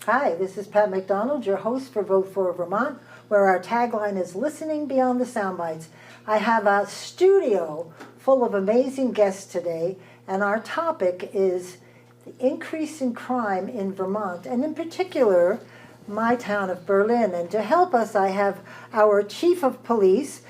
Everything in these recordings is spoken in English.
Hi, this is Pat McDonald, your host for Vote for Vermont, where our tagline is Listening Beyond the Soundbites. I have a studio full of amazing guests today, and our topic is the increase in crime in Vermont, and in particular, my town of Berlin. And to help us, I have our Chief of Police,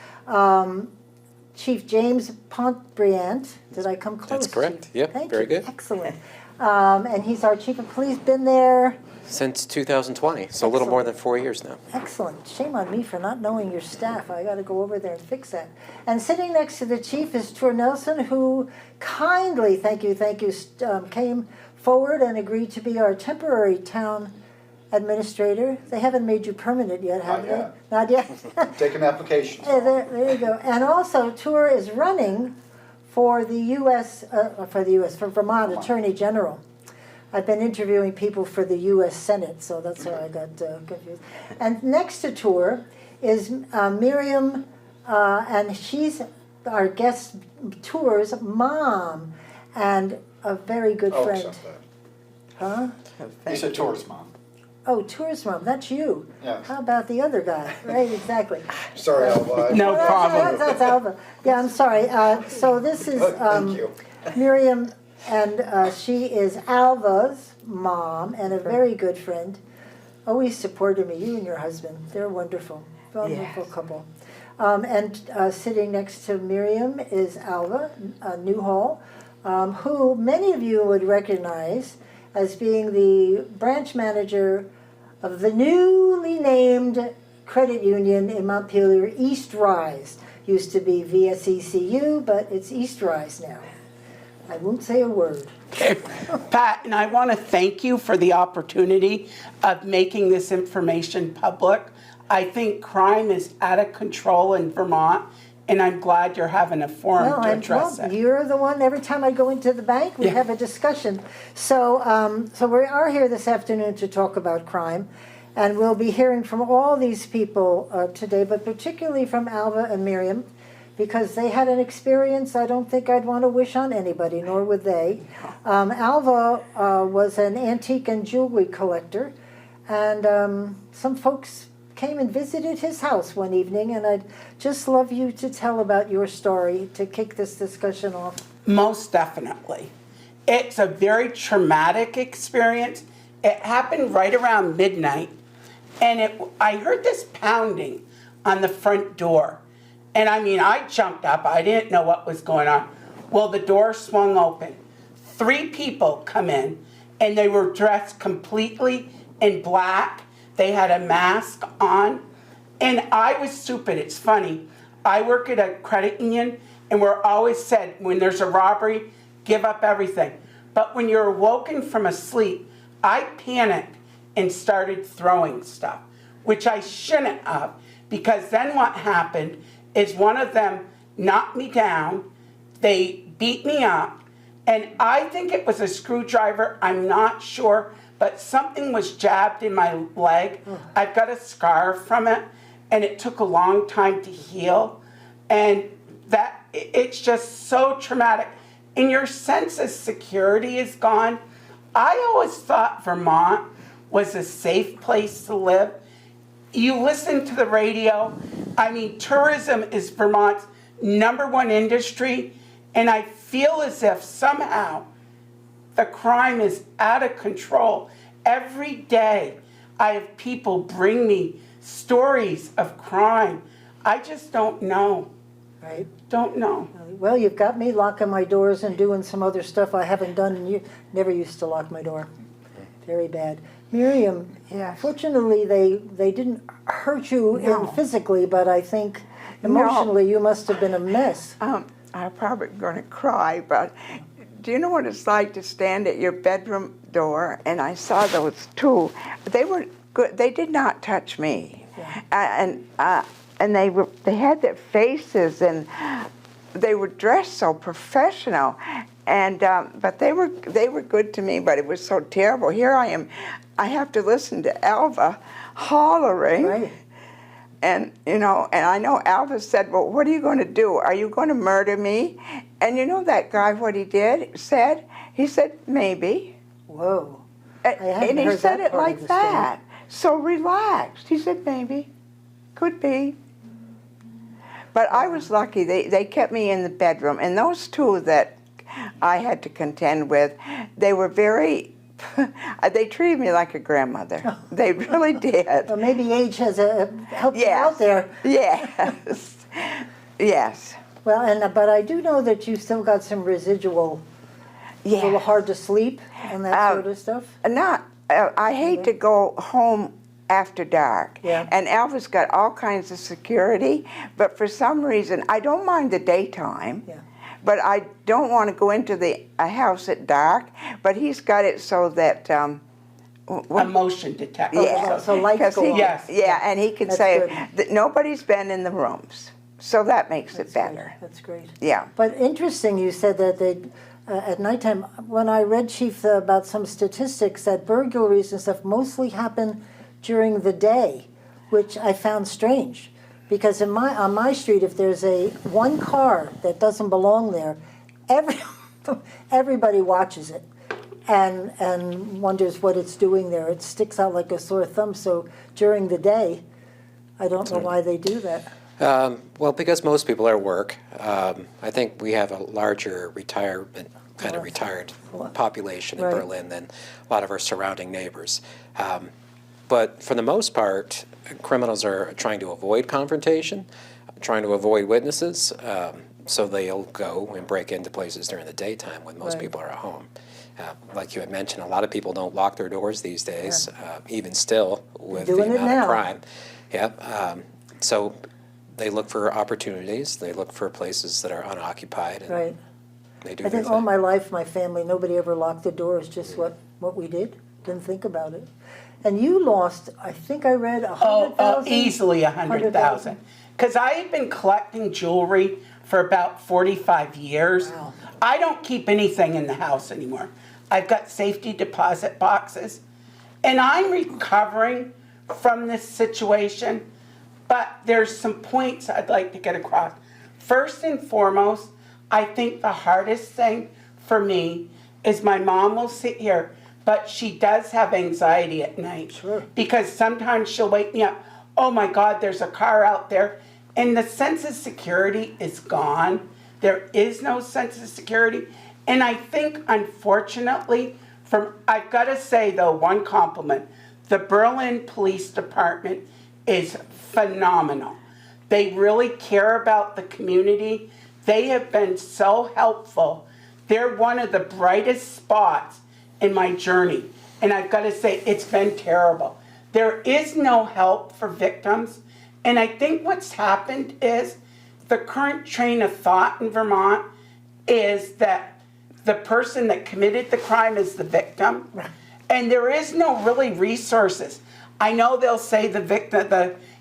Chief James Pontbriand. Did I come close? That's correct. Chief? Yep, Thank very you. good. Excellent. And he's our Chief of Police, been there Since 2020, so a little more than 4 years now. Excellent. Shame on me for not knowing your staff. I got to go over there and fix that. And sitting next to the chief is Tor Nelson, who kindly, thank you, came forward and agreed to be our temporary town administrator. They haven't made you permanent yet, have they? Not yet. Taking applications. There you go. And also, Tor is running for the for Vermont Attorney General. I've been interviewing people for the U.S. Senate, so that's why I got confused. And next to Tor is Miriam, and she's our guest Tor's mom, and a very good friend. Huh? You said Tor's mom. Oh, Tor's mom, that's you. Yeah. How about the other guy? Right, exactly. Sorry, Alva. No problem. That's Alva. Yeah, I'm sorry. So this is Thank you. Miriam. And she is Alva's mom and a very good friend. Always supported me, you and your husband. They're wonderful, wonderful couple. And sitting next to Miriam is Alva Newhall, who many of you would recognize as being the branch manager of the newly named credit union in Montpelier, East Rise. Used to be VSECU, but it's East Rise now. I won't say a word. Okay. Pat, and I want to thank you for the opportunity of making this information public. I think crime is out of control in Vermont, and I'm glad you're having a forum to address it. You're the one, every time I go into the bank, we have a discussion. So, so we are here this afternoon to talk about crime, and we'll be hearing from all these people today, but particularly from Alva and Miriam, because they had an experience I don't think I'd want to wish on anybody, nor would they. Alva was an antique and jewelry collector, and some folks came and visited his house one evening, and I'd just love you to tell about your story to kick this discussion off. Most definitely. It's a very traumatic experience. It happened right around midnight, and I heard this pounding on the front door. And I mean, I jumped up. I didn't know what was going on. Well, the door swung open. 3 people come in, and they were dressed completely in black. They had a mask on. And I was stupid. It's funny. I work at a credit union, and we're always said, when there's a robbery, give up everything. But when you're awoken from a sleep, I panicked and started throwing stuff, which I shouldn't have, because then what happened is one of them knocked me down, they beat me up, and I think it was a screwdriver, I'm not sure, but something was jabbed in my leg. I've got a scar from it, and it took a long time to heal, and it's just so traumatic. And your sense of security is gone. I always thought Vermont was a safe place to live. You listen to the radio. I mean, tourism is Vermont's #1 industry, and I feel as if somehow the crime is out of control. Every day I have people bring me stories of crime. I just don't know. Right. Don't know. Well, you've got me locking my doors and doing some other stuff I haven't done, and you never used to lock my door. Very bad. Miriam, fortunately they didn't hurt you physically, but I think emotionally you must have been a mess. I'm probably going to cry, but do you know what it's like to stand at your bedroom door? And I saw those 2. They were good. They did not touch me, and they had their faces, and they were dressed so professional, and but they were good to me. But it was so terrible. Here I am. I have to listen to Alva hollering. Right. And, and I know Alva said, well, what are you going to do? Are you going to murder me? And you know that guy, what he said? He said, maybe. Whoa. hadn't And he heard said that it part of like the story. that. So relaxed. He said, maybe. Could be. But I was lucky. They kept me in the bedroom. And those two that I had to contend with, they were very, they treated me like a grandmother. They really did. Well, maybe age has helped you Yes. out there. Yes. Yes. Well, but I do know that you still got some residual, a little Yeah. hard to sleep and that sort of stuff. I hate to go home after dark. Yeah. And Alva's got all kinds of security, but for some reason, I don't mind the daytime. Yeah. But I don't want to go into a house at dark. But he's got it so that A motion detector. yeah, so lights 'cause go he, on. Yes. yeah, and he can That's say good. that nobody's been in the rooms, so that makes That's it better. Great. That's great. Yeah. But interesting, you said that they, at nighttime, when I read, Chief, about some statistics, that burglaries and stuff mostly happen during the day, which I found strange. Because on my street, if there's one car that doesn't belong there, everybody watches it and wonders what it's doing there. It sticks out like a sore thumb. So during the day, I don't know why they do that. Well, because most people are at work. I think we have a larger retired population in Right. Berlin than a lot of our surrounding neighbors. But for the most part, criminals are trying to avoid confrontation, trying to avoid witnesses, so they'll go and break into places during the daytime when most Right. people are at home. Like you had mentioned, a lot of people don't lock their doors these days, even still with the Doing it amount now. of crime. Yep. So they look for opportunities. They look for places that are unoccupied, and Right. they do I their think all thing. my life, my family, nobody ever locked the doors, just what we did. Didn't think about it. And you lost, I think I read 100,000? Easily 100,000. Because I had been collecting jewelry for about 45 years. Wow. I don't keep anything in the house anymore. I've got safety deposit boxes. And I'm recovering from this situation, but there's some points I'd like to get across. First and foremost, I think the hardest thing for me is my mom will sit here, but she does have anxiety at night. Sure. Because sometimes she'll wake me up, oh my God, there's a car out there. And the sense of security is gone. There is no sense of security. And I think, unfortunately, I've got to say, though, one compliment. The Berlin Police Department is phenomenal. They really care about the community. They have been so helpful. They're one of the brightest spots in my journey. And I've got to say, it's been terrible. There is no help for victims. And I think what's happened is the current train of thought in Vermont is that the person that committed the crime is the victim. And there is no really resources. I know they'll say the victim,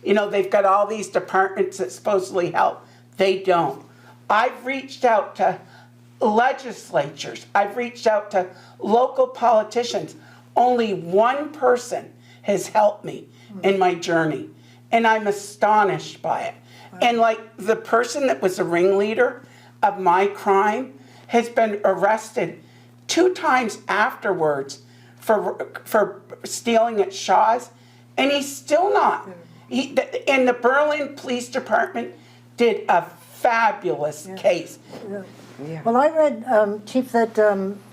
they've got all these departments that supposedly help. They don't. I've reached out to legislatures. I've reached out to local politicians. Only one person has helped me in my journey. And I'm astonished by it. Wow. And like the person that was the ringleader of my crime has been arrested 2 times afterwards for stealing at Shaw's, and he's still not. And the Berlin Police Department did a fabulous case. Yeah. Well, I read, Chief, that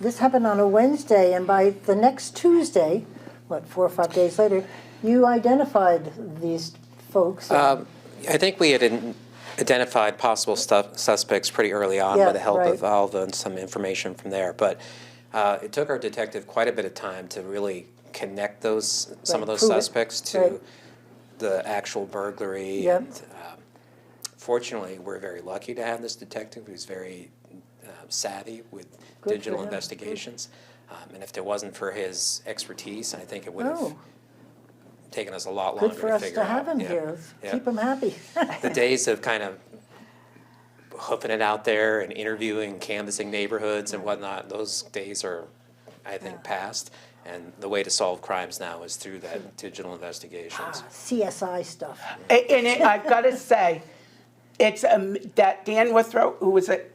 this happened on a Wednesday, and by the next Tuesday, 4 or 5 days later, you identified these folks. I think we had identified possible suspects pretty early on Yeah, with the help right. of Alva and some information from there. But it took our detective quite a bit of time to really connect some of those prove it. suspects to Right. the actual burglary. Yep. And fortunately, we're very lucky to have this detective who's very savvy with Good for digital him. investigations. And if it wasn't for his expertise, I think it would have Oh. taken us a lot longer Good for to us figure to out. have him Yeah. here. Let's Yeah. keep him happy. The days of kind of hoofing it out there and interviewing, canvassing neighborhoods and whatnot, those days are, I think, past. And the way to solve crimes now is through that digital investigations. CSI stuff. I've got to say, it's that Dan Withrow,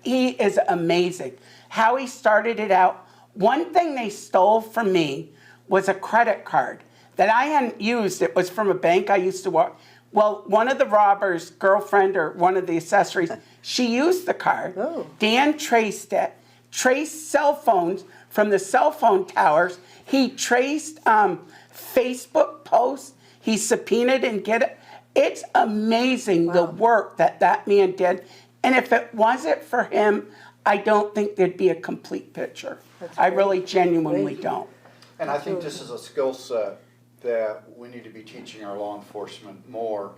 he is amazing. How he started it out. One thing they stole from me was a credit card that I hadn't used. It was from a bank I used to work. Well, one of the robbers' girlfriend or one of the accessories, she used the card. Oh. Dan traced it, traced cell phones from the cell phone towers. He traced Facebook posts. He subpoenaed and get it. It's amazing the work that that man did. And if it wasn't for him, I don't think there'd be a complete picture. I really genuinely don't. And I think this is a skill set that we need to be teaching our law enforcement more,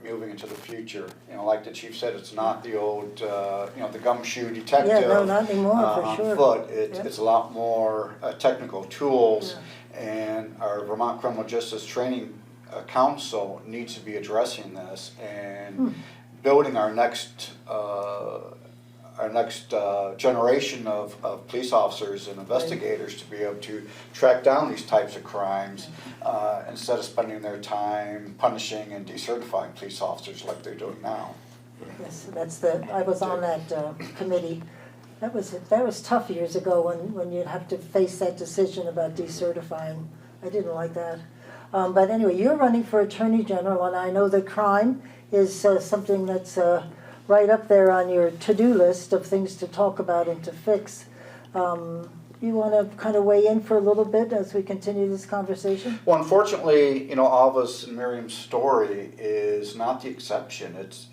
moving into the future. You know, like the chief said, it's not the old, the gumshoe detective. Yeah, no, not anymore, for sure. But it's a lot more technical tools, and our Vermont Criminal Justice Training Council needs to be addressing this and building our next generation of police officers and investigators to be able to track down these types of crimes instead of spending their time punishing and decertifying police officers like they're doing now. Yes, I was on that committee. That was tough years ago when you'd have to face that decision about decertifying. I didn't like that. But anyway, you're running for Attorney General, and I know that crime is something that's right up there on your to-do list of things to talk about and to fix. You want to kind of weigh in for a little bit as we continue this conversation? Well, unfortunately, Alva's and Miriam's story is not the exception. It's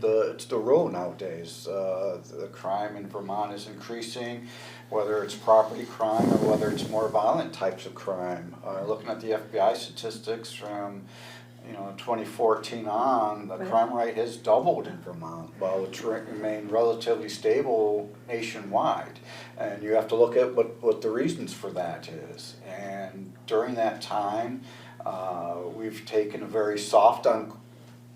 the rule nowadays. The crime in Vermont is increasing, whether it's property crime or whether it's more violent types of crime. Looking at the FBI statistics from 2014 on, the crime rate has doubled in Vermont, while it's remained relatively stable nationwide. And you have to look at what the reasons for that is. And during that time, we've taken a very soft on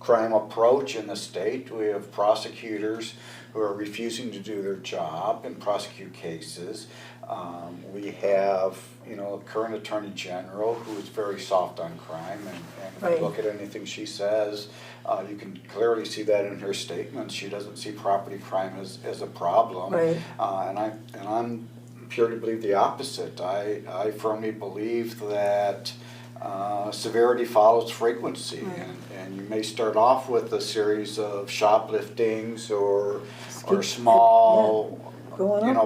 crime approach in the state. We have prosecutors who are refusing to do their job and prosecute cases. We have, a current Attorney General who is very soft on crime, and if you look at anything she says, you can clearly see that in her statements. She doesn't see property crime as a problem, and I'm pure to believe the opposite. I firmly believe that severity follows frequency, and you may start off with a series of shopliftings or small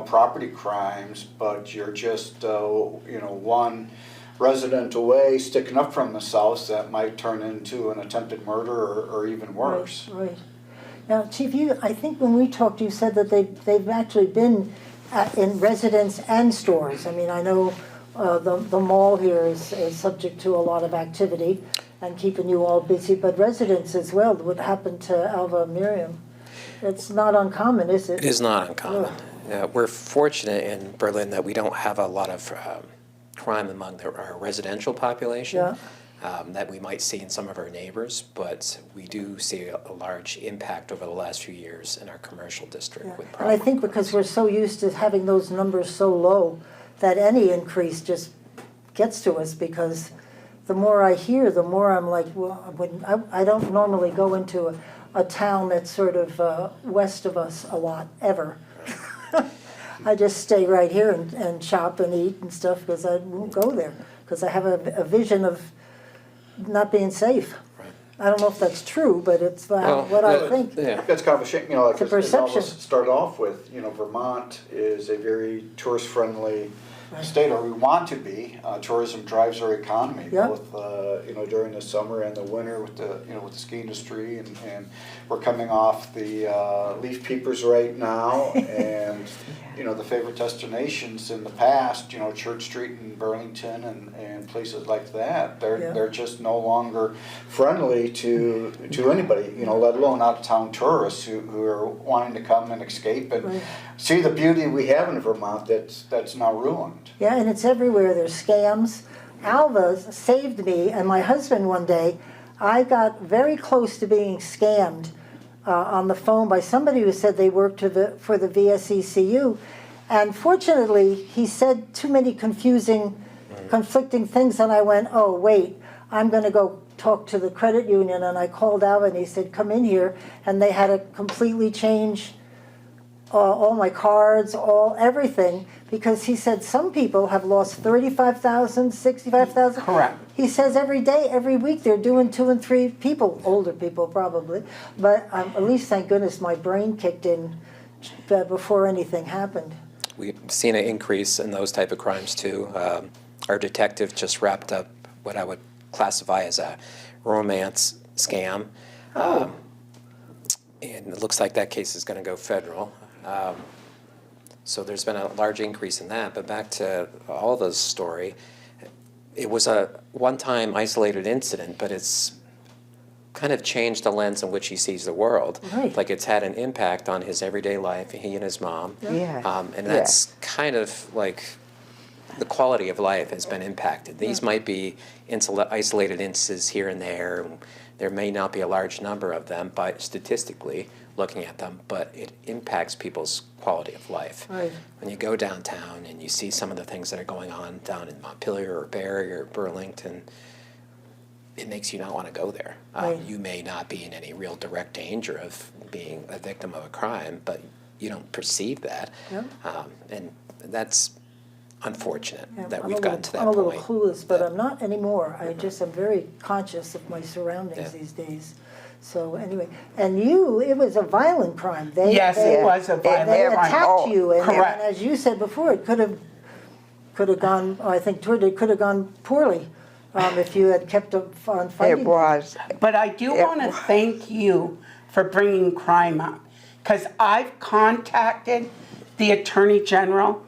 property crimes, but you're just one resident away sticking up from the south that might turn into an attempted murder or even worse. Right. Now, Chief, I think when we talked, you said that they've actually been in residence and stores. I mean, I know the mall here is subject to a lot of activity and keeping you all busy, but residents as well. What happened to Alva and Miriam? It's not uncommon, is it? It is not uncommon. We're fortunate in Berlin that we don't have a lot of crime among our residential population that we might see in some of our neighbors, but we do see a large impact over the last few years in our commercial district. With and I think because we're so used to having those numbers so low that any increase just gets to us, because the more I hear, the more I'm like, well, I don't normally go into a town that's sort of west of us a lot, ever. I just stay right here and shop and eat and stuff because I won't go there because I have a vision of not being safe. Right. I don't know if that's true, but it's what I think. Yeah. That's kind of a shame, It's a as perception. Alva started off with, Vermont is a very tourist-friendly state, or we want to be. Tourism drives our economy, both during the summer and the winter with the ski industry, and we're coming off the leaf peepers right now, and the favorite destinations in the past, Church Street in Burlington and places like that, they're just no longer friendly to anybody, let alone out-of-town tourists who are wanting to come and escape and see the beauty we have in Vermont that's now ruined. Yeah, and it's everywhere. There's scams. Alva saved me and my husband one day. I got very close to being scammed on the phone by somebody who said they worked for the VSECU. And fortunately, he said too many conflicting things, and I went, oh, wait, I'm going to go talk to the credit union. And I called Alva, and he said, come in here. And they had to completely change all my cards, everything, because he said some people have lost 35,000, 65,000. Correct. He says every day, every week, they're doing 2 and 3 people, older people probably. But at least, thank goodness, my brain kicked in before anything happened. We've seen an increase in those type of crimes too. Our detective just wrapped up what I would classify as a romance scam. And it looks like that case is going to go federal. So there's been a large increase in that. But back to Alva's story, it was a one-time isolated incident, but it's kind of changed the lens in which he sees the world. Right. Like it's had an impact on his everyday life, he and his mom. Yes. And that's kind of like the quality of life has been impacted. These might be isolated instances here and there. There may not be a large number of them, but statistically looking at them, but it impacts people's quality of life. Right. When you go downtown and you see some of the things that are going on down in Montpelier or Barrie or Burlington, it makes you not want to go there. Right. You may not be in any real direct danger of being a victim of a crime, but you don't perceive that. Yeah. And that's unfortunate Yeah, that I'm we've a gotten little- to that I'm a point. little clueless, but that- I'm not anymore. I just am very conscious of my surroundings Yeah. these days. So anyway, and it was a violent crime. Yes, it was a They violent crime. attacked you, and Correct. as you said before, it could have gone. I think it could have gone poorly if you had kept on fighting. It was. But I do want to thank you for bringing crime up, because I've contacted the Attorney General,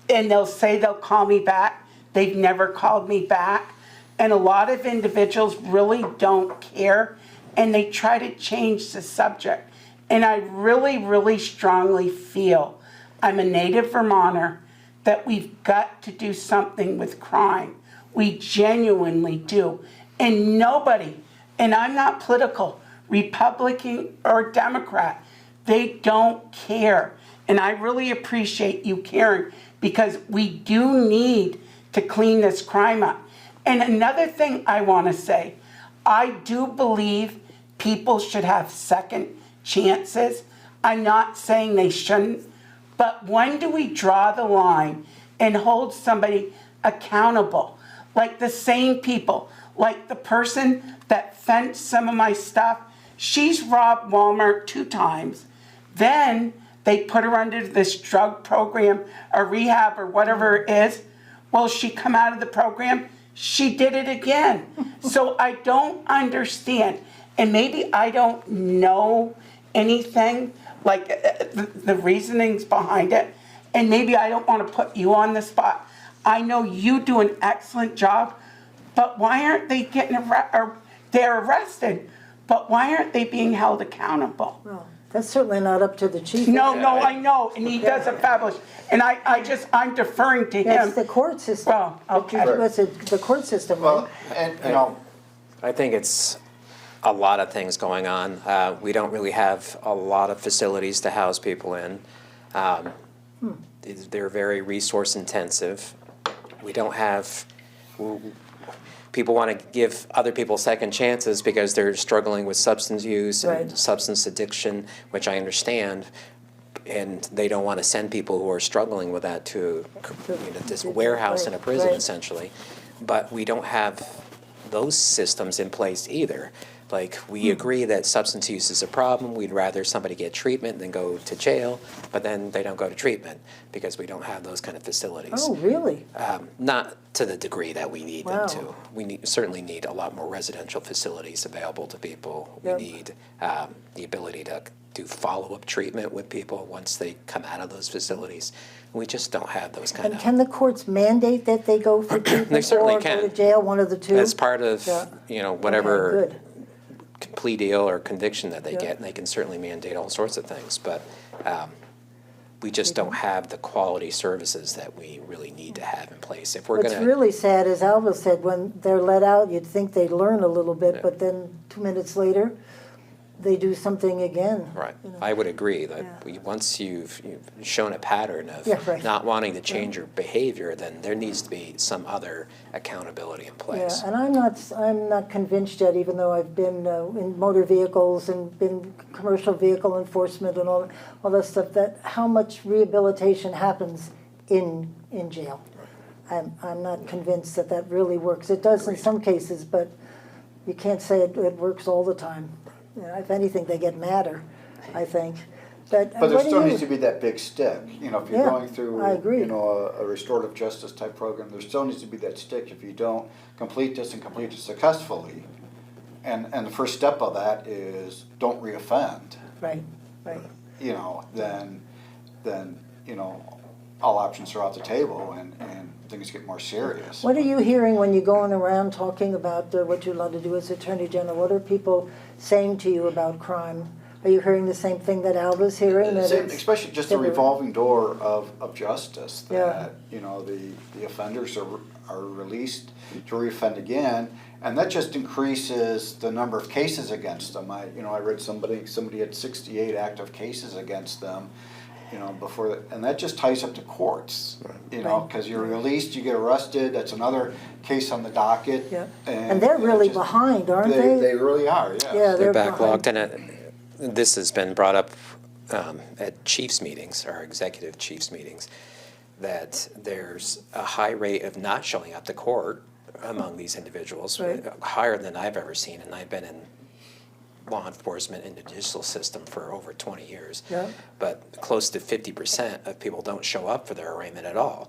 and they'll say they'll call me back. They've never called me back. And a lot of individuals really don't care, and they try to change the subject. And I really, really strongly feel, I'm a native Vermonter, that we've got to do something with crime. We genuinely do. And nobody, and I'm not political, Republican or Democrat, they don't care. And I really appreciate you caring, because we do need to clean this crime up. And another thing I want to say, I do believe people should have second chances. I'm not saying they shouldn't, but when do we draw the line and hold somebody accountable? Like the same people, like the person that fenced some of my stuff, she's robbed Walmart 2 times. Then they put her under this drug program or rehab or whatever it is. Well, she come out of the program, she did it again. So I don't understand. And maybe I don't know anything, like the reasonings behind it. And maybe I don't want to put you on the spot. I know you do an excellent job, but why aren't they they're arrested, but why aren't they being held accountable? Well, that's certainly not up to the chief. No, I know, and he does it fabulous. And I'm deferring to him. That's the court system. Well, okay. That's the court system, Well, right? and, you know, I think it's a lot of things going on. We don't really have a lot of facilities to house people in. They're very resource intensive. We don't have, people want to give other people second chances because they're struggling with substance use and Right. substance addiction, which I understand. And they don't want to send people who are struggling with that to this warehouse in a prison, Right. essentially. But we don't have those systems in place either. Like, we agree that substance use is a problem. We'd rather somebody get treatment than go to jail, but then they don't go to treatment because we don't have those kind of facilities. Oh, really? Not to the degree that we need Wow. them to. We certainly need a lot more residential facilities available to people. Yep. We need the ability to do follow-up treatment with people once they come out of those facilities. We just don't have those kind And of. can the courts mandate that they go for treatment? They certainly or can. go to jail, one of the two? As part of, Yeah. whatever Okay, good. plea deal or conviction that they Yeah. get, and they can certainly mandate all sorts of things, but we just don't have the quality services that we really need to have in place. If we're What's gonna, really sad, as Alva said, when they're let out, you'd think they'd learn a little bit, Yeah. but then 2 minutes later, they do something again. Right. you know. I would agree that Yeah. once you've shown a pattern of Yeah, right. not wanting to change your behavior, then there needs to be some other accountability in place. Yeah, and I'm not convinced yet, even though I've been in motor vehicles and been commercial vehicle enforcement and all that stuff, that how much rehabilitation happens in jail. I'm not convinced that that really works. It does in some cases, but you can't say it works all the time. You know, if anything, they get madder, I think. But But there what do still you- needs to be that big stick, you know, if you're Yeah, going through, I agree. you know, a restorative justice type program, there still needs to be that stick. If you don't complete this and complete it successfully, and the first step of that is don't reoffend, Right, right. you know, then, you know, all options are off the table and things get more serious. What are you hearing when you're going around talking about what you'd love to do as Attorney General? What are people saying to you about crime? Are you hearing the same thing that Alva's hearing? That Same- it's Especially just the different? revolving door of justice, Yeah. that, you know, the offenders are released to reoffend again, and that just increases the number of cases against them. I read somebody had 68 active cases against them, you know, and that just ties up the courts, you know, Right. because you're released, you get arrested, that's another case on the docket. Yeah. And they're really behind, aren't they? They really are, yes. Yeah, They're They're backlogged, behind. and this has been brought up at chiefs meetings, our executive chiefs meetings, that there's a high rate of not showing up to court among these individuals, Right. higher than I've ever seen, and I've been in law enforcement in the judicial system for over 20 years. Yeah. But close to 50% of people don't show up for their arraignment at all.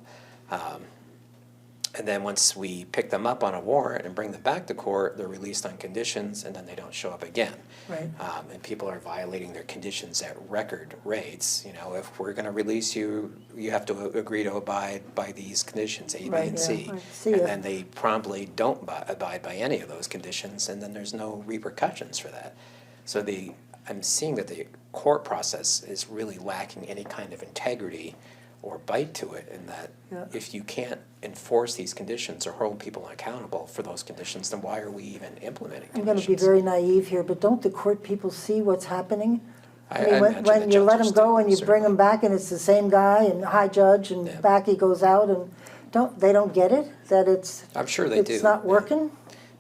And then once we pick them up on a warrant and bring them back to court, they're released on conditions, and then they don't show up again. Right. And people are violating their conditions at record rates. You know, if we're going to release you, you have to agree to abide by these conditions, A, B, Right, and yeah. C. I see And it. then they promptly don't abide by any of those conditions, and then there's no repercussions for that. So I'm seeing that the court process is really lacking any kind of integrity or bite to it, in that Yeah. if you can't enforce these conditions or hold people accountable for those conditions, then why are we even implementing I'm conditions? going to be very naive here, but don't the court people see what's happening? I mean, imagine when the you let judges them go do, and you bring them back and it's the same guy and high judge and Yeah. back he goes out, and they don't get it, that it's I'm sure they do. it's not working?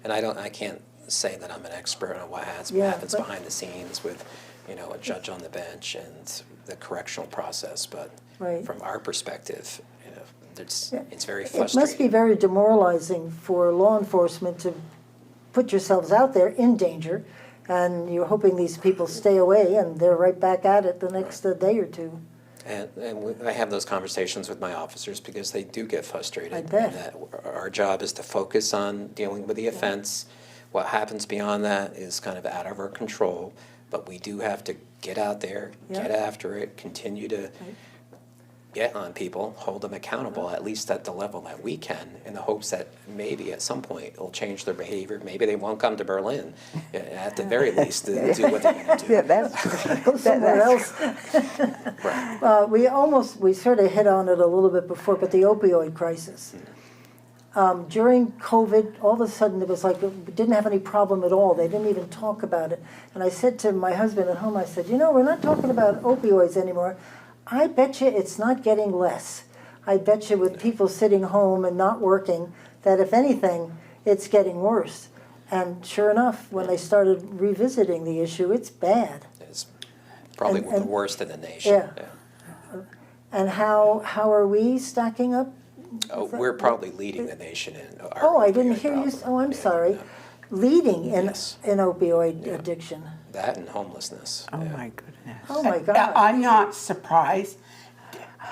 And I can't say that I'm an expert on what Yeah, happens but- behind the scenes with, you know, a judge on the bench and the correctional process, but Right. from our perspective, you know, Yeah. it's very It frustrating. must be very demoralizing for law enforcement to put yourselves out there in danger, and you're hoping these people stay away, and they're right back at it the next day or two. I have those conversations with my officers because they do get frustrated. I bet. And that our job is to focus on dealing with the offense. What happens beyond that is kind of out of our control, but we do have to get out there, Yeah. get after it, continue to get on people, hold them accountable, at least at the level that we can, in the hopes that maybe at some point it'll change their behavior. Maybe they won't come to Berlin, at the very least, to do what they're going to do. Yeah, that's, Go somewhere else. Right. We sort of hit on it a little bit before, but the opioid crisis. During COVID, all of a sudden it was like we didn't have any problem at all. They didn't even talk about it. And I said to my husband at home, I said, we're not talking about opioids anymore. I bet you it's not getting less. I bet you with people sitting home and not working, that if anything, it's getting worse. And sure enough, when they started revisiting the issue, it's bad. It's probably And- the worst in the nation. Yeah. And how are we stacking up? Oh, we're probably leading the nation in our Oh, I didn't opioid hear you, problem. I'm Yeah, sorry. yeah. Leading in Yes. opioid Yeah. addiction. That and homelessness. oh yeah. my goodness. Oh, my God. I'm not surprised.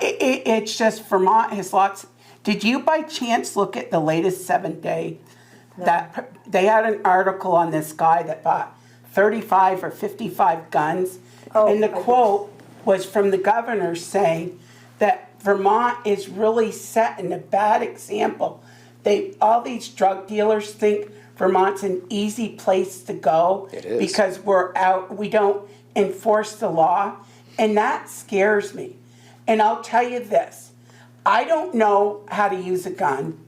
It's just Vermont has lots. Did you by chance look at the latest 7-day? That they had an article on this guy that bought 35 or 55 guns, Oh, and the I did. quote was from the governor saying that Vermont is really setting a bad example. All these drug dealers think Vermont's an easy place to go It is. because we don't enforce the law, and that scares me. And I'll tell you this, I don't know how to use a gun.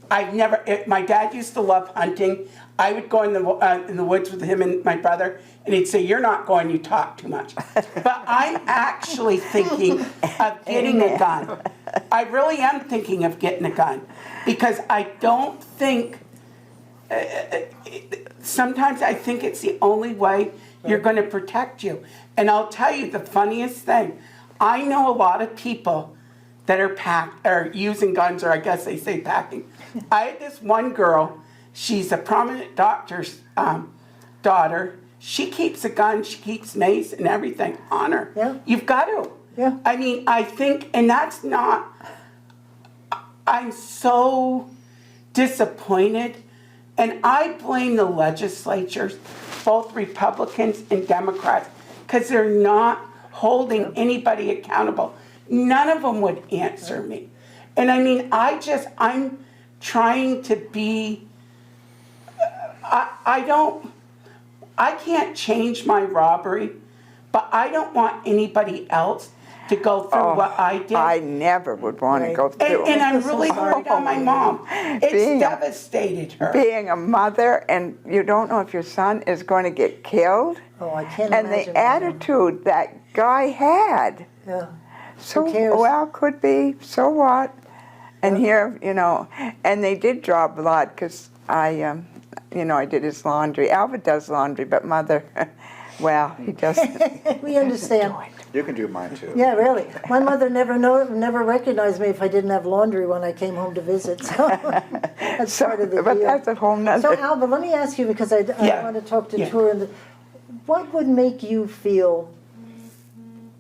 my dad used to love hunting. I would go in the woods with him and my brother, and he'd say, "You're not going, you talk too much." But I'm actually thinking of getting a gun. I really am thinking of getting a gun, because I don't think, sometimes I think it's the only way you're going to protect you. And I'll tell you the funniest thing. I know a lot of people that are using guns, or I guess they say packing. I had this one girl, she's a prominent doctor's daughter. She keeps a gun, she keeps mace and everything on her. Yeah. You've got to. Yeah. I mean, I think, and that's not, I'm so disappointed, and I blame the legislatures, both Republicans and Democrats, because they're not holding anybody accountable. None of them would answer me. And I mean, I'm trying to be, I can't change my robbery, but I don't want anybody else to go through what I did. I never would want to go through And it. I'm really hard on my mom. It's devastated her. Being a mother, and you don't know if your son is going to get killed. Oh, I can't And imagine. the attitude that guy had. Yeah. So, Who cares? well, could be, so what? And here, and they did draw blood, because I did his laundry. Alva does laundry, but Mother, well, he doesn't. We understand. You can do mine too. Yeah, really. My mother never recognized me if I didn't have laundry when I came home to visit. So that's part of the But deal. that's a whole nother. So Alva, let me ask you, because I want to talk to Tor. What would make you feel,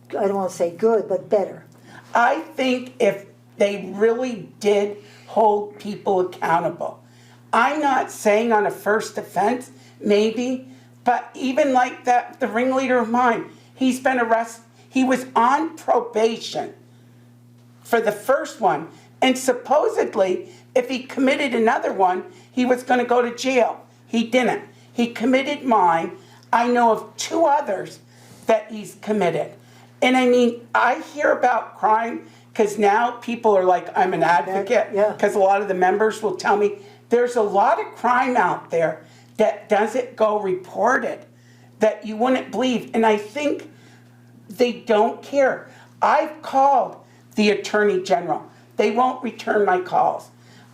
I don't want to say good, but better? I think if they really did hold people accountable. I'm not saying on a first offense, maybe, but even like the ringleader of mine, he's been arrested. He was on probation for the first one, and supposedly, if he committed another one, he was going to go to jail. He didn't. He committed mine. I know of 2 others that he's committed. And I mean, I hear about crime because now people are like, I'm an advocate, because a lot of the members will tell me there's a lot of crime out there that doesn't go reported, that you wouldn't believe. And I think they don't care. I've called the Attorney General. They won't return my calls.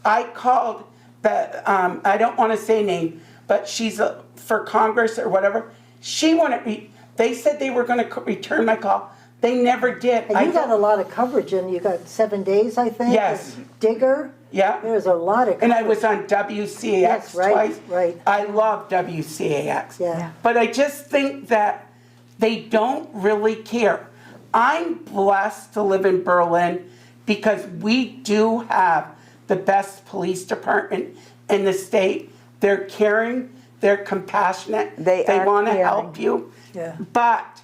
I called I don't want to say name, but she's for Congress or whatever. She wouldn't they said they were going to return my call. They never did. And you got a lot of coverage, and you got 7 days, I think. Yes. Digger. Yeah. There's a lot of coverage. And I was on WCAX twice. Right. I love WCAX. Yeah. But I just think that they don't really care. I'm blessed to live in Berlin because we do have the best police department in the state. They're caring, they're compassionate, they want to help you. Yeah. But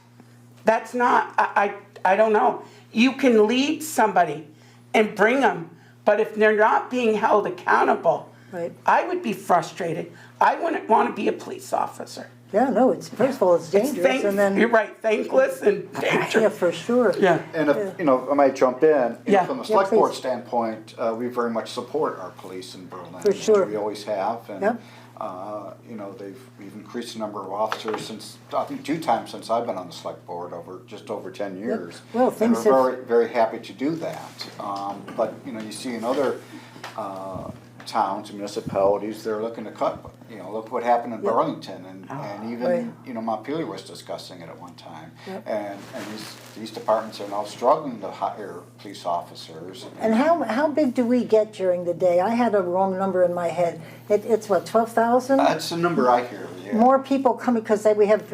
that's not, I don't know. You can lead somebody and bring them, but if they're not being held accountable, Right. I would be frustrated. I wouldn't want to be a police officer. Yeah, no, it's, first of all, it's dangerous, and then. You're right, thankless and dangerous. Yeah, for sure. Yeah. And if, I might jump in, Yeah. from the Yeah, select board please. standpoint, we very much support our police in Berlin. For sure. We always have, and, Yep. we've increased the number of officers since, I think 2 times since I've been on the select board, just over 10 years. Well, And things we're have- very, very happy to do that. But, you see in other, towns, municipalities, they're looking to cut, look what happened in Burlington, and even, Montpelier was discussing it at one time. Yep. And these departments are now struggling to hire police officers. And how big do we get during the day? I had a wrong number in my head. It's what, 12,000? That's the number I hear, yeah. More people coming, because we have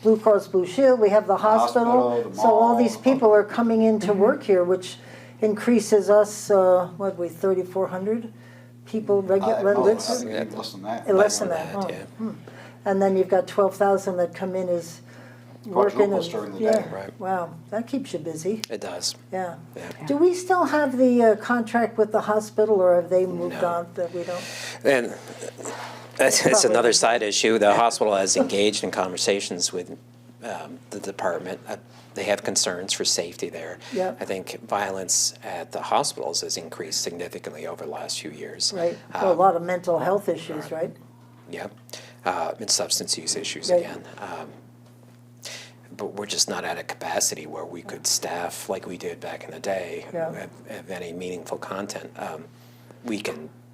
Blue Cross Blue Shield, we have the hospital. the So all these mall. people are coming into work here, which increases us, 3,400 people regular. Less than that. Less than that, oh. yeah. And then you've got 12,000 that come in as working. Quadruples during the day. Right. Wow, that keeps you busy, It does. yeah. Yeah. Do we still have the contract with the hospital, or have they moved No. on that we don't? And it's another side issue. The hospital has engaged in conversations with the department. They have concerns for safety there. Yeah. I think violence at the hospitals has increased significantly over the last few years. Right, so a lot of mental health issues, right? Yeah, and substance use issues Right. again. But we're just not at a capacity where we could staff like we did back in the day, Yeah. have any meaningful content.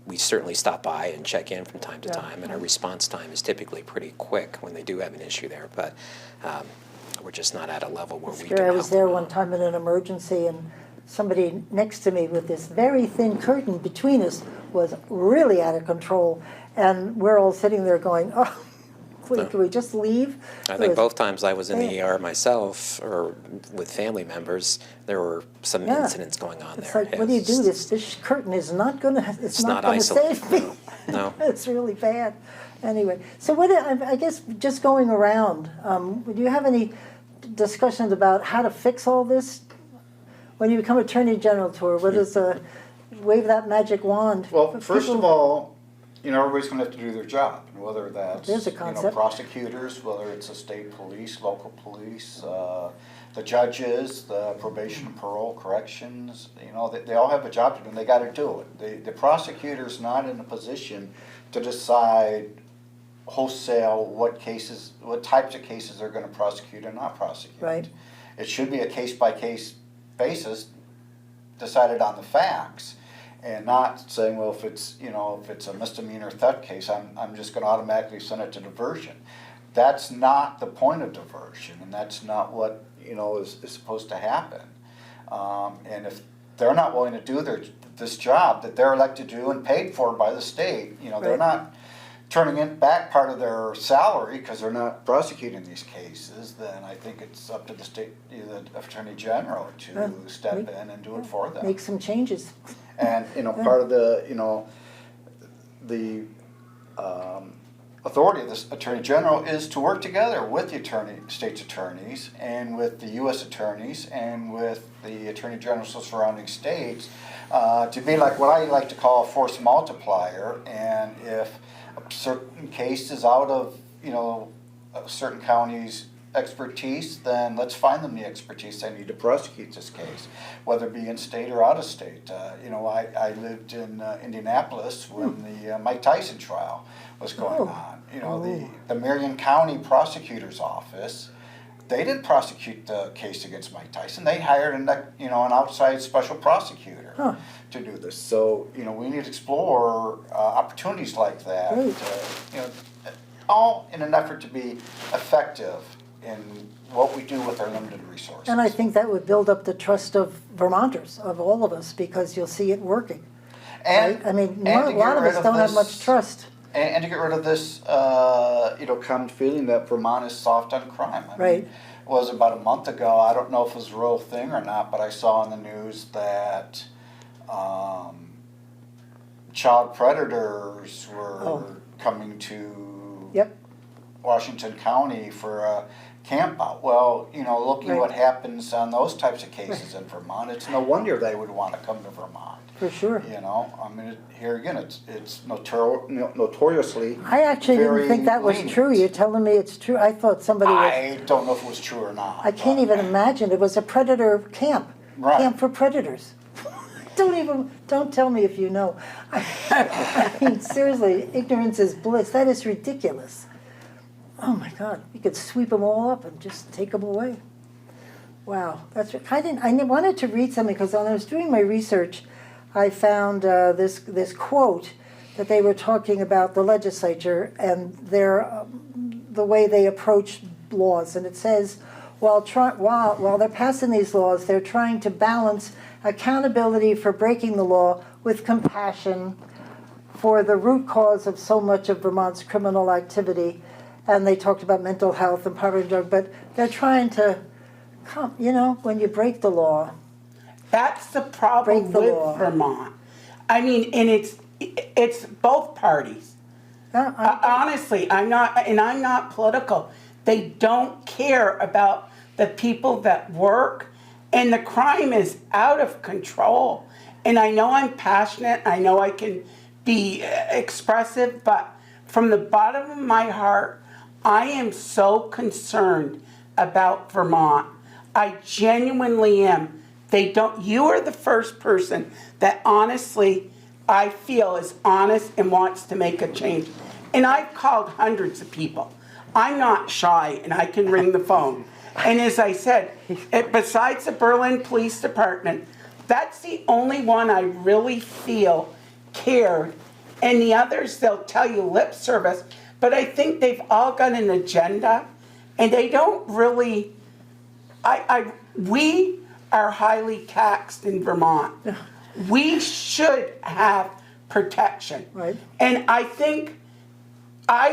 We certainly stop by and check in from time to Yeah. time, and our response time is typically pretty quick when they do have an issue there, but we're just not at a level where we can I help was there them one out. time in an emergency, and somebody next to me with this very thin curtain between us was really out of control, and we're all sitting there going, oh, please, can we just leave? I It think was both times I was in the bad. ER myself, or with family members, there were some Yeah. incidents going on It's there. like, what do you do? This curtain is not gonna, it's not not gonna isolated. save me. No. It's really bad. Anyway, so I guess just going around, do you have any discussions about how to fix all this? When you become Attorney General, Tor, what is wave that magic wand? Well, for first of people- all, everybody's gonna have to do their job, and whether that's, There's a concept. prosecutors, whether it's the state police, local police, the judges, the probation and parole, corrections, they all have a job to do, and they gotta do it. The prosecutor's not in a position to decide wholesale what types of cases they're gonna prosecute or not prosecute. Right. It should be a case-by-case basis, decided on the facts, and not saying, well, if it's a misdemeanor theft case, I'm just gonna automatically send it to diversion. That's not the point of diversion, and that's not what, is supposed to happen. And if they're not willing to do this job that they're elected to do and paid for by the state, they're Right. not turning in back part of their salary because they're not prosecuting these cases, then I think it's up to the state, the Attorney General to step in and do it for them. Make some changes. And, part of the authority of this Attorney General is to work together with the state's attorneys and with the U.S. attorneys and with the Attorney Generals of surrounding states to be like what I like to call a force multiplier. And if a certain case is out of, a certain county's expertise, then let's find them the expertise they need to prosecute this case, whether it be in state or out of state. I lived in Indianapolis when the Mike Tyson trial was going on. The Marion County Prosecutor's Office, they didn't prosecute the case against Mike Tyson. They hired an outside special prosecutor to do this. So we need to explore opportunities like that. Great. All in an effort to be effective in what we do with our limited resources. And I think that would build up the trust of Vermonters, of all of us, because you'll see it working. And, Right? I mean, and a to lot get of rid us don't have this- much trust. And to get rid of this, common feeling that Vermont is soft on crime. I Right. mean, it was about a month ago, I don't know if it was a real thing or not, but I saw on the news that child predators were coming to Yep. Washington County for a camp out. Well, looking Right. what happens on those types of cases in Vermont, it's no wonder they would want to come to Vermont. For sure. Here again, it's notoriously. I actually didn't very think that was lenient. true. You're telling me it's true? I thought somebody was, I don't know if it was true or not. I can't even imagine. It was a predator camp. Right. Camp for predators. Don't tell me if you know. I mean, seriously, ignorance is bliss. That is ridiculous. Oh my God, you could sweep them all up and just take them away. Wow, I wanted to read something because when I was doing my research, I found this quote that they were talking about the legislature and the way they approach laws, and it says, while they're passing these laws, they're trying to balance accountability for breaking the law with compassion for the root cause of so much of Vermont's criminal activity. And they talked about mental health and poverty and drug, but they're trying to when you break the law. That's the problem Break the with law. Vermont. I mean, and it's both parties. Honestly, I'm not political. They don't care about the people that work, and the crime is out of control. And I know I'm passionate. I know I can be expressive, but from the bottom of my heart, I am so concerned about Vermont. I genuinely am. You are the first person that honestly I feel is honest and wants to make a change. And I've called hundreds of people. I'm not shy and I can ring the phone. And as I said, besides the Berlin Police Department, that's the only one I really feel cared. And the others, they'll tell you lip service, but I think they've all got an agenda and they don't really, we are highly taxed in Vermont. We should have protection. Right. And I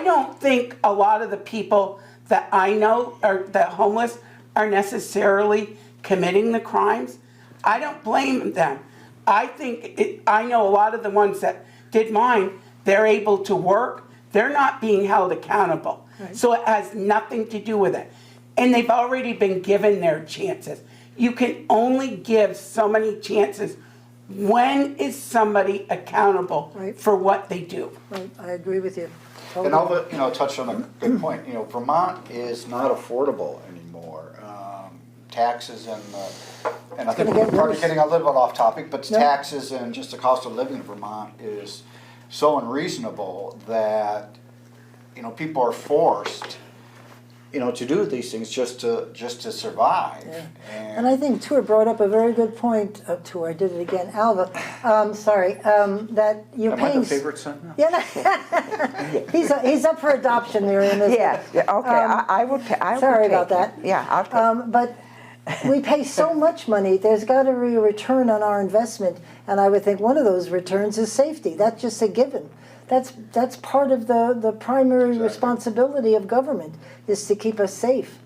don't think a lot of the people that I know are that homeless are necessarily committing the crimes. I don't blame them. I know a lot of the ones that did mine, they're able to work. They're not being held accountable. Right. So it has nothing to do with it. And they've already been given their chances. You can only give so many chances. When is somebody accountable Right. for what they do? Right, I agree with you. And I'll, touch on a good point. Vermont is not affordable anymore. Taxes and I think gonna we're get probably worse. getting a little bit off topic, but No. taxes and just the cost of living in Vermont is so unreasonable that, people are forced, to do these things just to survive. Yeah. And I think Tour brought up a very good point, Tour, I did it again, Alva, that you're Am I paying. the favorite son now? Yeah, he's up for adoption, Miriam. isn't he? Yes, yeah, okay, I will I will sorry take about it. that. Yeah, I'll take But we pay so much money, there's got to be a return on our investment, and I would think one of those returns is safety. That's just a given. That's part of the primary responsibility of government, is to keep us safe.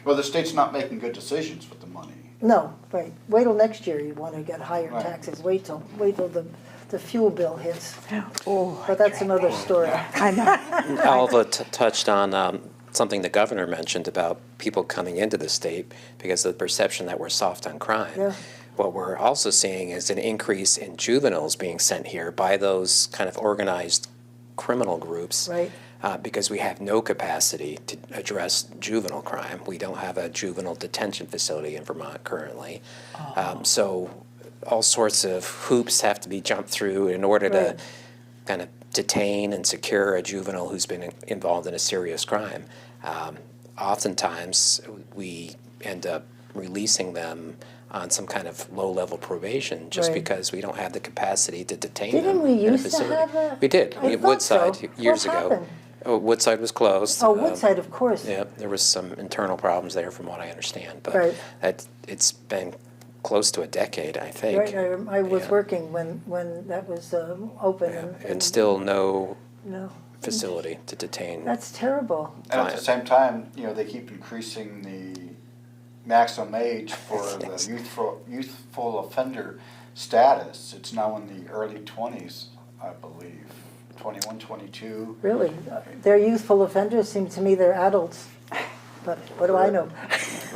Well, the state's not making good decisions with the money. No, right. Wait till next year you want to get higher Right. taxes. Wait till the fuel bill hits. Oh, But that's another story. I know. Alva touched on something the governor mentioned about people coming into the state because of the perception that we're soft on crime. Yeah. What we're also seeing is an increase in juveniles being sent here by those kind of organized criminal groups. Right. Because we have no capacity to address juvenile crime. We don't have a juvenile detention facility in Vermont currently. So all sorts of hoops have to be jumped through in order to Right. kind of detain and secure a juvenile who's been involved in a serious crime. Oftentimes, we end up releasing them on some kind of low-level probation just Right. because we don't have the capacity to detain Didn't them we in a used to facility. have a- We did. I thought Woodside so. years What ago. happened? Oh, Woodside was closed. Oh, Woodside, of course. Yeah, there was some internal problems there from what I understand, but Right. it's been close to a decade, I think. Right, I was Yeah. working when that was open. Yeah, and still no No, facility to detain. that's terrible. And at the same time, they keep increasing the maximum age for Yes. the youthful offender status. It's now in the early 20s, I believe, 21, 22. Really, they're youthful offenders. Seems to me they're adults. But what do I know?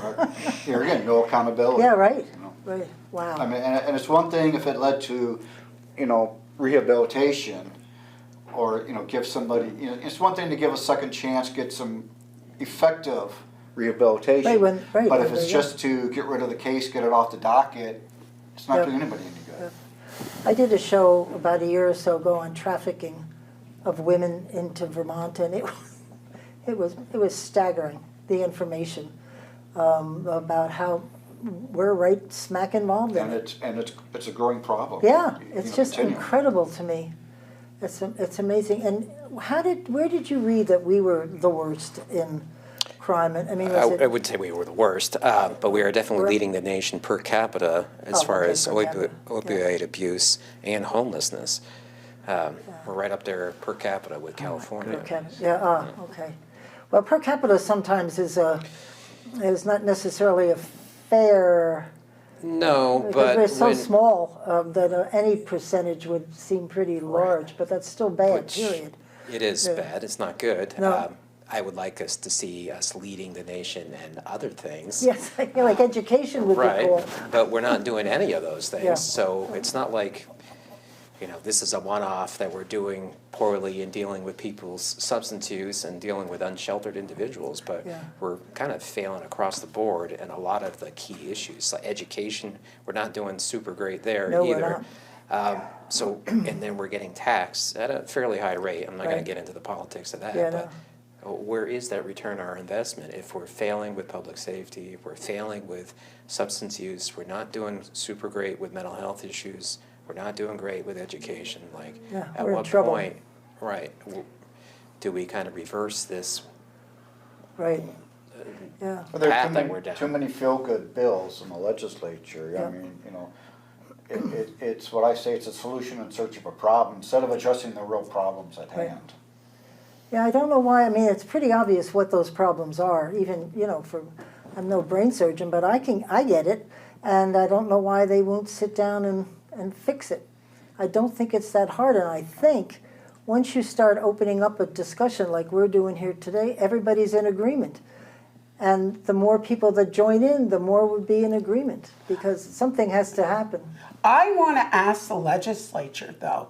Right. Here again, no accountability. Yeah, right. you know. Right. Wow. I mean, and it's one thing if it led to, rehabilitation, or give somebody. It's one thing to give a second chance, get some effective rehabilitation. Right, but when if it's they're just to get rid of the case, get it off the docket, it's not Yeah. doing anybody any good. I did a show about a year or so ago on trafficking of women into Vermont, and it was staggering, the information about how we're right smack involved in it. And it's a growing problem. Yeah, it's just continuing. incredible to me. It's amazing. And where did you read that we were the worst in crime? I mean, was I it? would say we were the worst, but we are definitely We're- leading the nation per capita as Oh, far okay, as per capita. opioid abuse and homelessness. We're right up there per capita with California. Okay, yeah, okay. Well, per capita sometimes is not necessarily a fair, No, because but we're so when- small that any percentage would seem pretty large, but that's still bad, Which- period. It is Yeah. bad. It's not good. No. I would like us to see us leading the nation and other things. Yes, I feel like education would be Right, cool. but we're not doing any of those things. Yeah. So it's not like this is a one-off that we're doing poorly in dealing with people's substance use and dealing with unsheltered individuals, but Yeah. we're kind of failing across the board in a lot of the key issues. Like education, we're not doing super great there No, we're either. So, and then we're getting taxed at a fairly high rate. I'm not going Right. to get into the politics of that, Yeah, but where is that return on our investment if we're failing with public safety, if we're failing with substance use, we're not doing super great with mental health issues, we're not doing great with education, like, Yeah, at we're in what trouble. point, right, do we kind of reverse this Right, yeah. Well, there path are that we're down? too many feel-good bills in the legislature. Yeah. I mean, it's what I say, it's a solution in search of a problem, instead of addressing the real problems at Right. hand. Yeah, I don't know why, I mean, it's pretty obvious what those problems are, even, I'm no brain surgeon, but I get it, and I don't know why they won't sit down and fix it. I don't think it's that hard, and I think once you start opening up a discussion like we're doing here today, everybody's in agreement. And the more people that join in, the more would be in agreement, because something has to happen. I want to ask the legislature, though,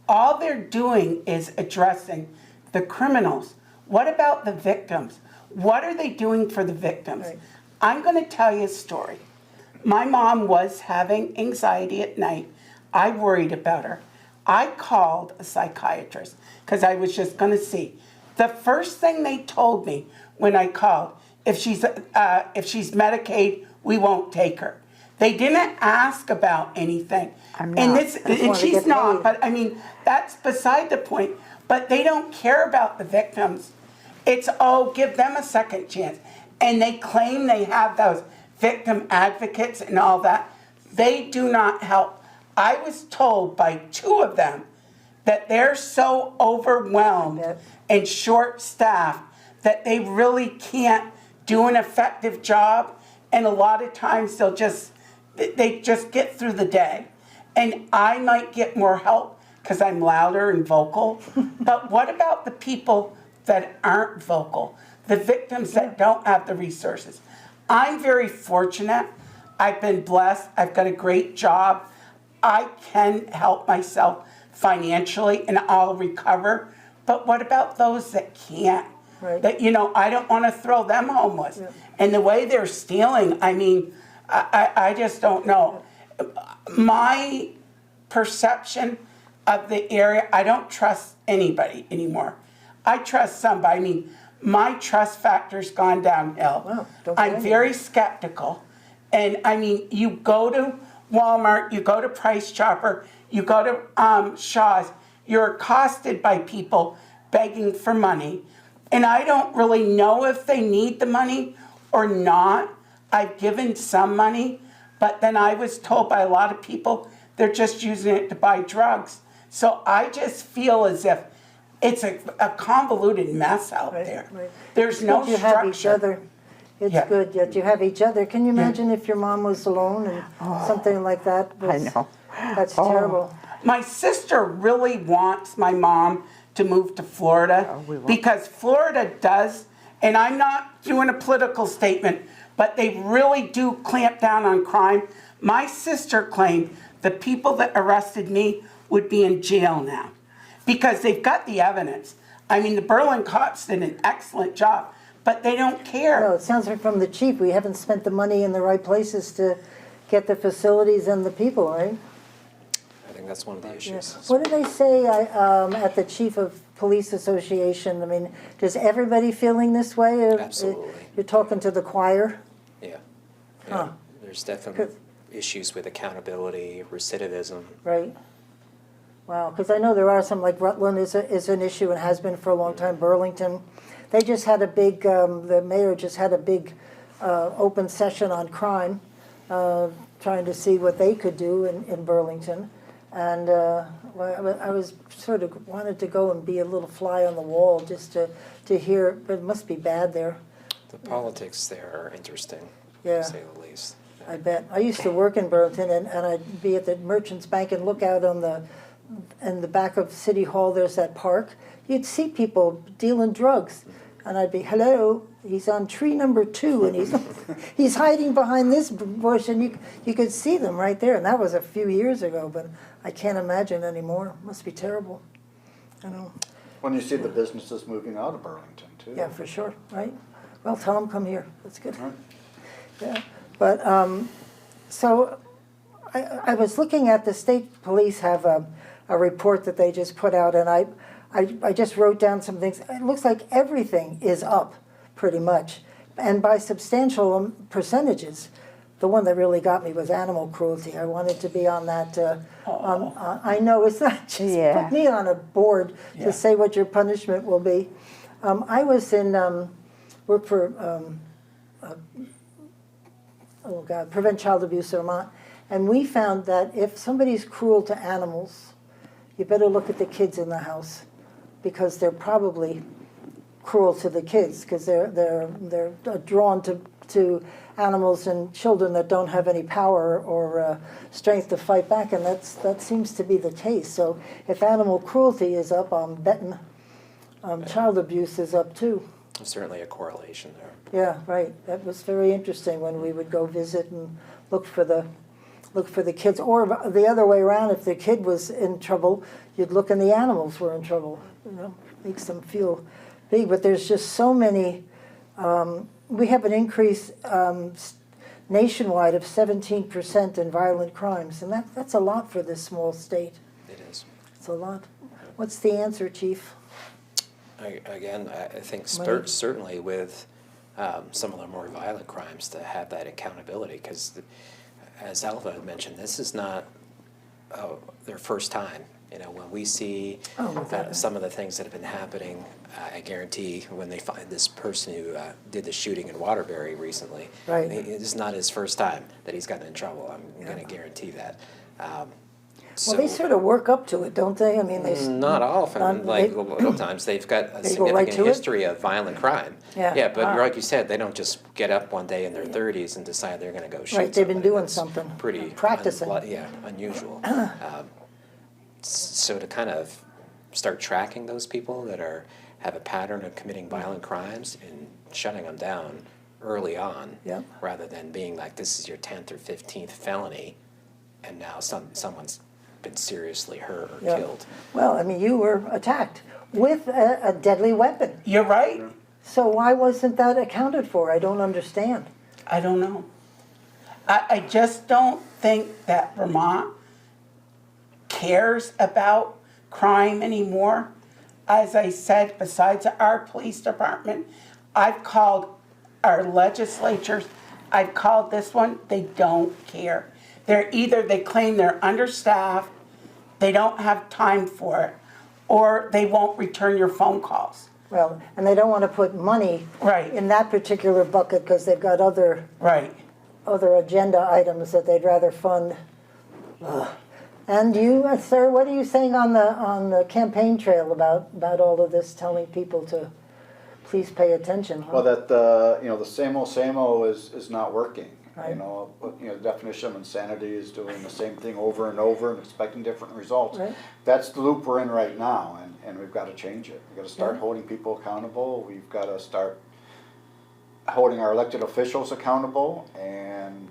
all they're doing is addressing the criminals. What about the victims? What are they doing for the victims? Right. I'm going to tell you a story. My mom was having anxiety at night. I worried about her. I called a psychiatrist because I was just going to see. The first thing they told me when I called, if she's Medicaid, we won't take her. They didn't ask about anything. I'm And not. this, I just and wanna she's get not. paid. But I mean, that's beside the point. But they don't care about the victims. It's, give them a second chance. And they claim they have those victim advocates and all that. They do not help. I was told by 2 of them that they're so overwhelmed Yep. and short-staffed that they really can't do an effective job. And a lot of times they just get through the day. And I might get more help because I'm louder and vocal. But what about the people that aren't vocal? The victims that don't have the resources? I'm very fortunate. I've been blessed. I've got a great job. I can help myself financially and I'll recover. But what about those that can't? Right. That, I don't want to throw them homeless. Yep. And the way they're stealing, I mean, I just don't know. My perception of the area, I don't trust anybody anymore. I trust somebody. I mean, my trust factor's gone downhill. Wow, don't I'm blame very skeptical. And I mean, you go to Walmart, you go to Price Chopper, you go to Shaw's, you're accosted by people begging for money. And I don't really know if they need the money or not. I've given some money, but then I was told by a lot of people they're just using it to buy drugs. So I just feel as if it's a convoluted mess out Right, there. right. There's no You have each structure. other. It's Yeah. good that you have each other. Can you imagine if your mom was alone and something like that was? I know. That's terrible. My sister really wants my mom to move to Florida we won't. because Florida does, and I'm not doing a political statement, but they really do clamp down on crime. My sister claimed the people that arrested me would be in jail now because they've got the evidence. I mean, the Berlin cops did an excellent job, but they don't care. No, it sounds like from the chief, we haven't spent the money in the right places to get the facilities and the people, right? I think that's one of the issues. What do they say at the Chief of Police Association? I mean, does everybody feeling this way? Or, Absolutely. You're talking to the choir? Yeah. Huh. There's definitely issues with accountability, recidivism. Right. Wow, because I know there are some, like Rutland is an issue and has been for a long time, Burlington. They just had a big, the mayor just had a big open session on crime, trying to see what they could do in Burlington. And well, I was sort of wanted to go and be a little fly on the wall just to hear, but it must be bad there. The politics there are interesting, Yeah. to say the least. I bet. I used to work in Burlington, and I'd be at the Merchants Bank and look out in the back of City Hall, there's that park. You'd see people dealing drugs, and I'd be, hello, He's on tree number 2, and he's hiding behind this bush, and you could see them right there. And that was a few years ago, but I can't imagine anymore. It must be terrible. I know. When you see the businesses moving out of Burlington too. Yeah, for sure, right? Well, tell them come here. That's good. Right. Yeah, but so I was looking at the state police have a report that they just put out, and I just wrote down some things. It looks like everything is up pretty much, and by substantial percentages. The one that really got me was animal cruelty. I wanted to be on that. I know it's not just Yeah. put me on a board to say what your punishment will be. I was in work for Prevent Child Abuse Vermont, and we found that if somebody's cruel to animals, you better look at the kids in the house, because they're probably cruel to the kids, because they're drawn to animals and children that don't have any power or strength to fight back, and that seems to be the case. So if animal cruelty is up, I'm betting child abuse is up too. There's certainly a correlation there. Yeah, right. That was very interesting when we would go visit and look for the kids, or the other way around. If the kid was in trouble, you'd look and the animals were in trouble. You know, makes them feel big. But there's just so many. We have an increase nationwide of 17% in violent crimes, and that's a lot for this small state. It is. It's a lot. What's the answer, Chief? I think Money. certainly with some of the more violent crimes to have that accountability, because as Alva had mentioned, this is not their first time. You know, when we see some of the things that have been happening, I guarantee when they find this person who did the shooting in Waterbury recently, Right. It's not his first time that he's gotten in trouble. I'm going to guarantee that. Well, they sort of work up to it, don't they? I mean, Not often. Like a lot of times, they've got a They go right significant to it? history of violent crime. Yeah. But like you said, they don't just get up one day in their 30s and decide they're going to go shoot. Right, they've been somebody. doing That's something, pretty practicing. Unusual. So to kind of start tracking those people that have a pattern of committing violent crimes and shutting them down early on, Yep. rather than being like, this is your 10th or 15th felony, and now someone's been seriously hurt or Yeah. killed. Well, I mean, you were attacked with a deadly weapon. You're right. So why wasn't that accounted for? I don't understand. I don't know. I just don't think that Vermont cares about crime anymore. As I said, besides our police department, I've called our legislatures, I've called this one, they don't care. They claim they're understaffed, they don't have time for it, or they won't return your phone calls. Well, and they don't want to put money Right. in that particular bucket because they've got other agenda items that they'd rather fund. And you, sir, what are you saying on the campaign trail about all of this, telling people to please pay attention? Huh? Well, that the same old is not working. Right. The definition of insanity is doing the same thing over and over and expecting different results. Right. That's the loop we're in right now, and we've got to change it. We've got to start holding people accountable. We've got to start holding our elected officials accountable, and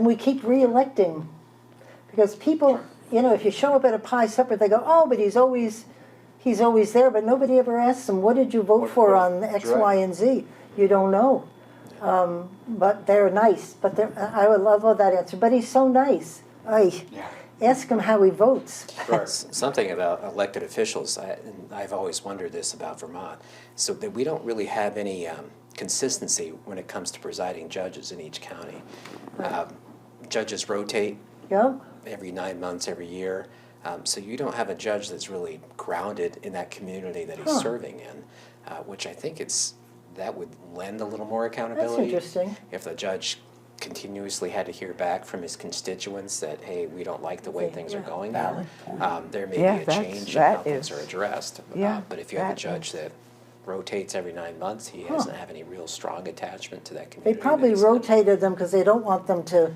we keep re-electing, because people, if you show up at a pie supper, they go, oh, but he's always there, but nobody ever asks them, what did you vote for on X, right. Y, and Z? You don't know. But they're nice. But I would love that answer. But he's so nice. Ask him how he votes. right. Something about elected officials, and I've always wondered this about Vermont, so that we don't really have any consistency when it comes to presiding judges in each county. Judges rotate Yeah. every 9 months, every year. So you don't have a judge that's really grounded in that community that he's serving in, which I think that would lend a little more accountability. That's interesting. If the judge continuously had to hear back from his constituents that, hey, we don't like the way things are going now, there may be a change in how things are addressed. But if you have a judge that rotates every 9 months, he doesn't have any real strong attachment to that community. They probably rotated them because they don't want them to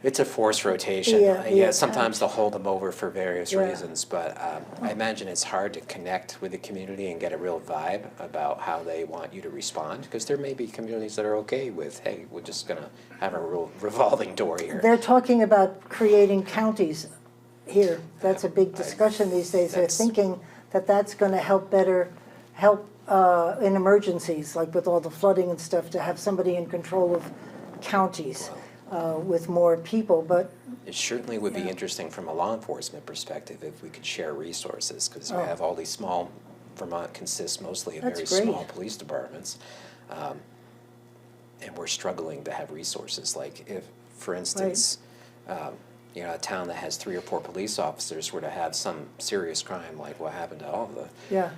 It's a forced rotation. Yeah, Yeah, yeah. sometimes they'll hold them over for various Yeah. reasons, but I imagine it's hard to connect with the community and get a real vibe about how they want you to respond, because there may be communities that are okay with, hey, we're just gonna have a real revolving door here. They're talking about creating counties here. That's a big discussion these days. They're That's- thinking that that's going to help in emergencies, like with all the flooding and stuff, to have somebody in control of counties with more people. But It certainly would be Yeah. interesting from a law enforcement perspective if we could share resources, because we Oh. have all these small, Vermont consists mostly of That's very great. small police departments. And we're struggling to have resources, like if, for instance, you know, a town that has 3 or 4 police officers were to have some serious crime like what happened to Alva, yeah,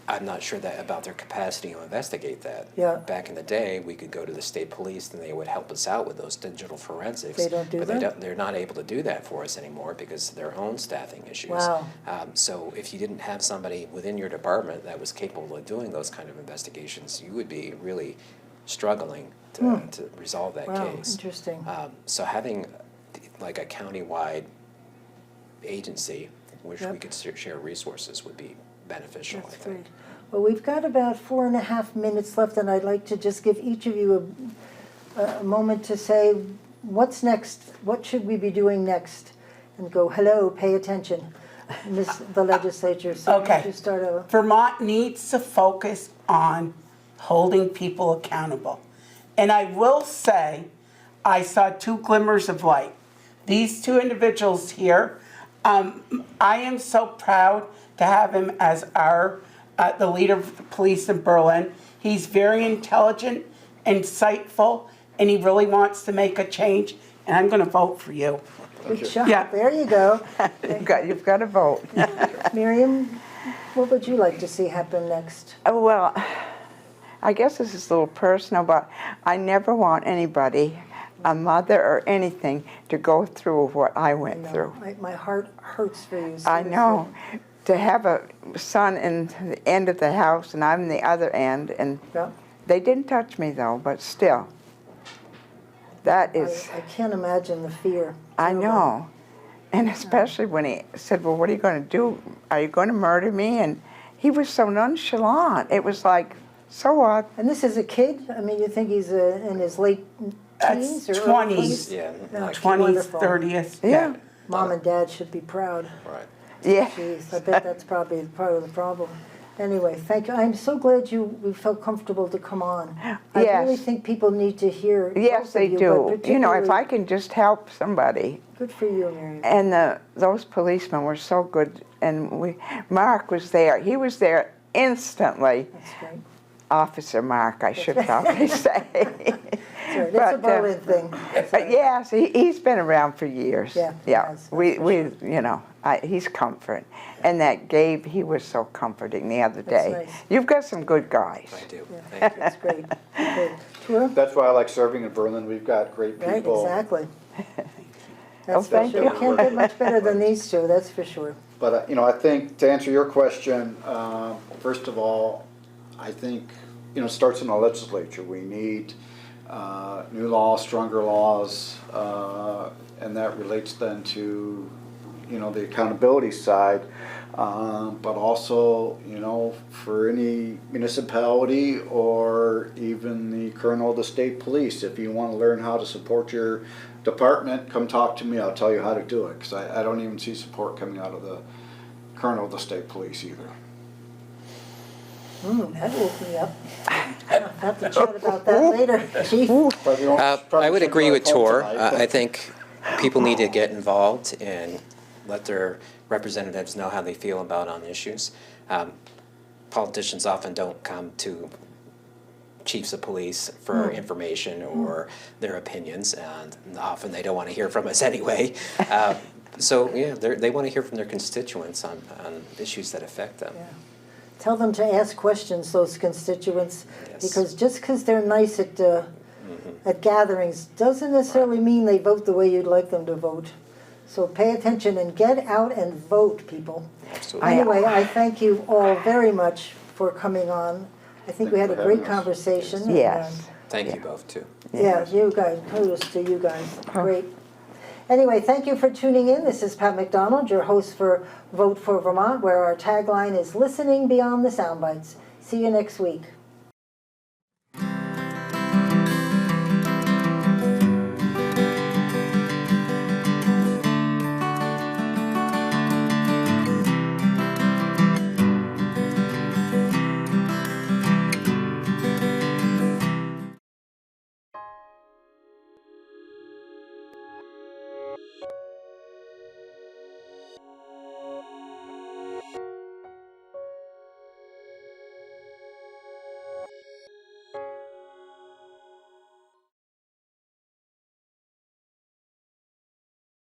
I'm not sure that about their capacity to investigate that. Yeah. Back in the day, we could go to the state police and they would help us out with those digital forensics. They don't do but that? they're not able to do that for us anymore because of their own staffing issues. Wow. So if you didn't have somebody within your department that was capable of doing those kind of investigations, you would be really struggling to resolve that wow, case. interesting. So having like a countywide agency, which Yep. we could share resources, would be beneficial, I That's think. great. Well, we've got about 4.5 minutes left, and I'd like to just give each of you a moment to say, what's next? What should we be doing next? And go, hello, pay attention, the legislature. So why don't Okay. you start over? Vermont needs to focus on holding people accountable. And I will say, I saw 2 glimmers of light. These 2 individuals here, I am so proud to have him as the leader of the police in Berlin. He's very intelligent, insightful, and he really wants to make a change, and I'm gonna vote for you. Good job. Yeah. There you go. You've got to vote. Miriam, what would you like to see happen next? Well, I guess this is a little personal, but I never want anybody, a mother or anything, to go through what I went No, through. my heart hurts for you. I seriously. know. To have a son in the end of the house and I'm in the other end, and Yeah. they didn't touch me though, but still. That is, I can't imagine the fear. I know. And especially when he said, well, what are you going to do? Are you going to murder me? And he was so nonchalant. It was like, so odd. And this is a kid? I mean, you think he's in his late teens That's or early 20s. Yeah, Yeah. like, 20s, Wonderful. 30s. Yeah. Mom and dad should be proud. right. Yeah. Jeez, I bet that's probably part of the problem. Anyway, thank you. I'm so glad we felt comfortable to come on. I really Yes. think people need to hear. Yes, both of they you, do. but You know, if particularly- I can just help somebody. Good for you, Miriam. And those policemen were so good. And Mark was there. He was there instantly. That's great. Officer Mark, I should probably say. Sorry, that's a But, Berlin thing. Yes, he's been around for years. Yeah, he Yeah, has, that's we, for we, you know, he's comfort. And that Gabe, he was so comforting the other That's day. nice. You've got some good guys. I do. Yeah, Thank you. that's great. Good. Tura? That's why I like serving in Berlin. We've got great Right, people. exactly. Oh, That's for thank sure. you. Can't get much better than these two, that's for sure. But, you know, I think to answer your question, first of all, I think, you know, it starts in the legislature. We need new laws, stronger laws, and that relates then to, you know, the accountability side. But also, you know, for any municipality or even the colonel of the state police, if you want to learn how to support your department, come talk to me. I'll tell you how to do it, because I don't even see support coming out of the colonel of the state police either. That woke me up. I'll have to chat about that later, chief. But we don't- I probably would shouldn't agree go with home Tor. tonight, I think people need to get involved and let their representatives know how they feel about on issues. Politicians often don't come to chiefs of police for information or their opinions, and often they don't want to hear from us anyway. So yeah, they want to hear from their constituents on issues that affect them. Yeah. Tell them to ask questions, those constituents, Yes. because just because they're nice at gatherings doesn't necessarily mean they vote the way you'd like them to vote. So pay attention and get out and vote, people. Absolutely. Anyway, I thank you all very much for coming on. I think we had a for great having us. conversation. Yes. Thank you both too. Yeah, you guys, kudos to you guys. Great. Anyway, thank you for tuning in. This is Pat McDonald, your host for Vote for Vermont, where our tagline is listening beyond the soundbites. See you next week.